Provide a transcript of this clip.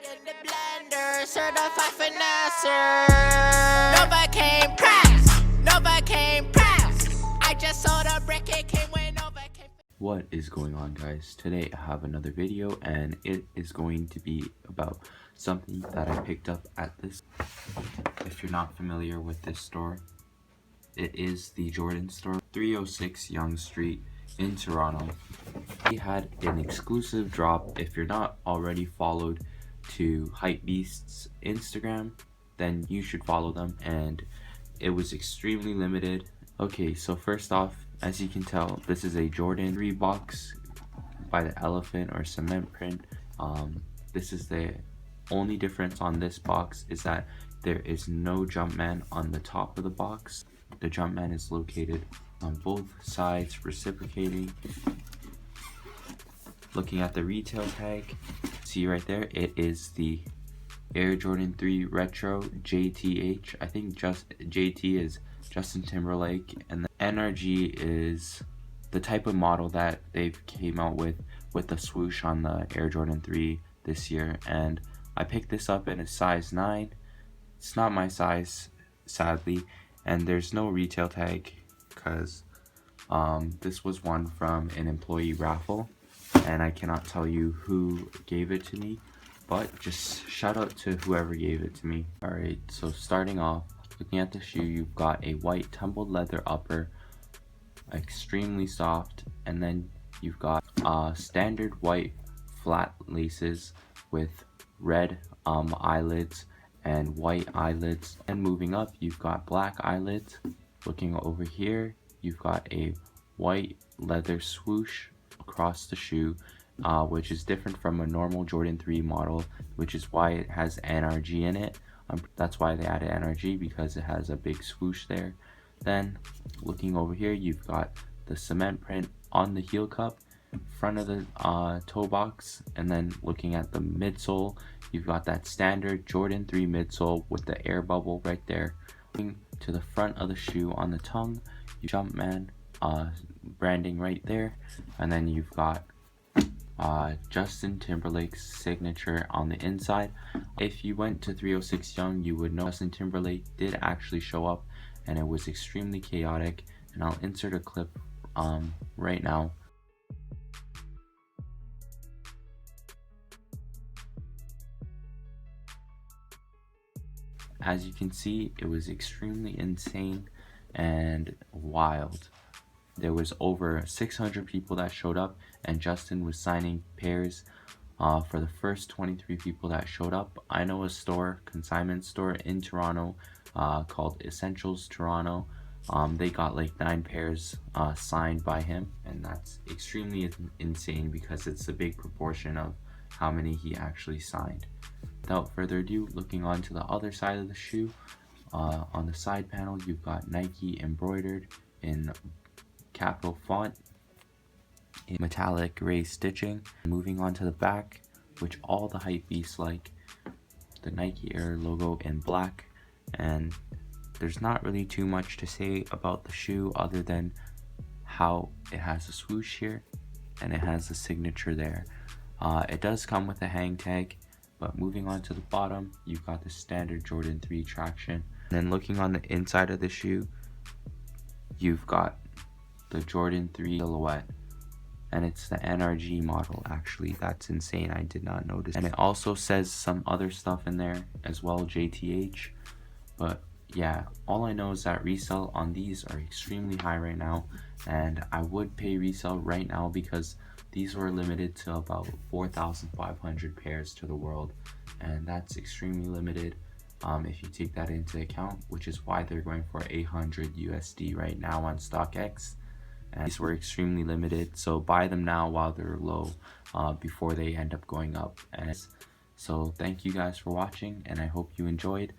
In the blender, certified finesser. Novocaine press, Novocaine press. I just sold a brick, it came with Novocaine. What is going on, guys? Today I have another video and it is going to be about something that I picked up at this. If you're not familiar with this store, it is the Jordan store, 306 Yonge Street in Toronto. He had an exclusive drop. If you're not already followed to Hypebeast's Instagram, then you should follow them, and it was extremely limited. Okay, so first off, as you can tell, this is a Jordan 3 box by the elephant or cement print. This is the only difference on this box is that there is no Jumpman on the top of the box. The Jumpman is located on both sides, reciprocating. Looking at the retail tag, see right there, it is the Air Jordan 3 Retro JTH. I think just JT is Justin Timberlake, and the NRG is the type of model that they've came out with the swoosh on the Air Jordan 3 this year. And I picked this up in a size 9. It's not my size, sadly, and there's no retail tag because this was one from an employee raffle, and I cannot tell you who gave it to me, but just shout out to whoever gave it to me. Alright, so starting off, looking at the shoe, you've got a white tumbled leather upper, extremely soft, and then you've got standard white flat laces with red eyelids and white eyelids. And moving up, you've got black eyelids. Looking over here, you've got a white leather swoosh across the shoe, which is different from a normal Jordan 3 model, which is why it has NRG in it. That's why they added NRG, because it has a big swoosh there. Then looking over here, you've got the cement print on the heel cup, front of the toe box, and then looking at the midsole, you've got that standard Jordan 3 midsole with the air bubble right there. Looking to the front of the shoe on the tongue, you Jumpman branding right there, and then you've got Justin Timberlake's signature on the inside. If you went to 306 Yonge, you would know Justin Timberlake did actually show up, and it was extremely chaotic, and I'll insert a clip right now. As you can see, it was extremely insane and wild. There was over 600 people that showed up, and Justin was signing pairs for the first 23 people that showed up. I know a store, consignment store in Toronto called Essentials Toronto. They got like 9 pairs signed by him, and that's extremely insane because it's a big proportion of how many he actually signed. Without further ado, looking on to the other side of the shoe, on the side panel, you've got Nike embroidered in capital font in metallic gray stitching. Moving on to the back, which all the hypebeasts like, the Nike Air logo in black. And there's not really too much to say about the shoe other than how it has a swoosh here and it has a signature there. It does come with a hang tag. But moving on to the bottom, you've got the standard Jordan 3 traction. And then looking on the inside of the shoe, you've got the Jordan 3 silhouette. And it's the NRG model, actually. That's insane, I did not notice. And it also says some other stuff in there as well, JTH. But yeah, all I know is that resale on these are extremely high right now. And I would pay resale right now because these were limited to about 4,500 pairs to the world, and that's extremely limited if you take that into account, which is why they're going for 800 USD right now on StockX. And these were extremely limited, so buy them now while they're low before they end up going up. And so thank you guys for watching, and I hope you enjoyed.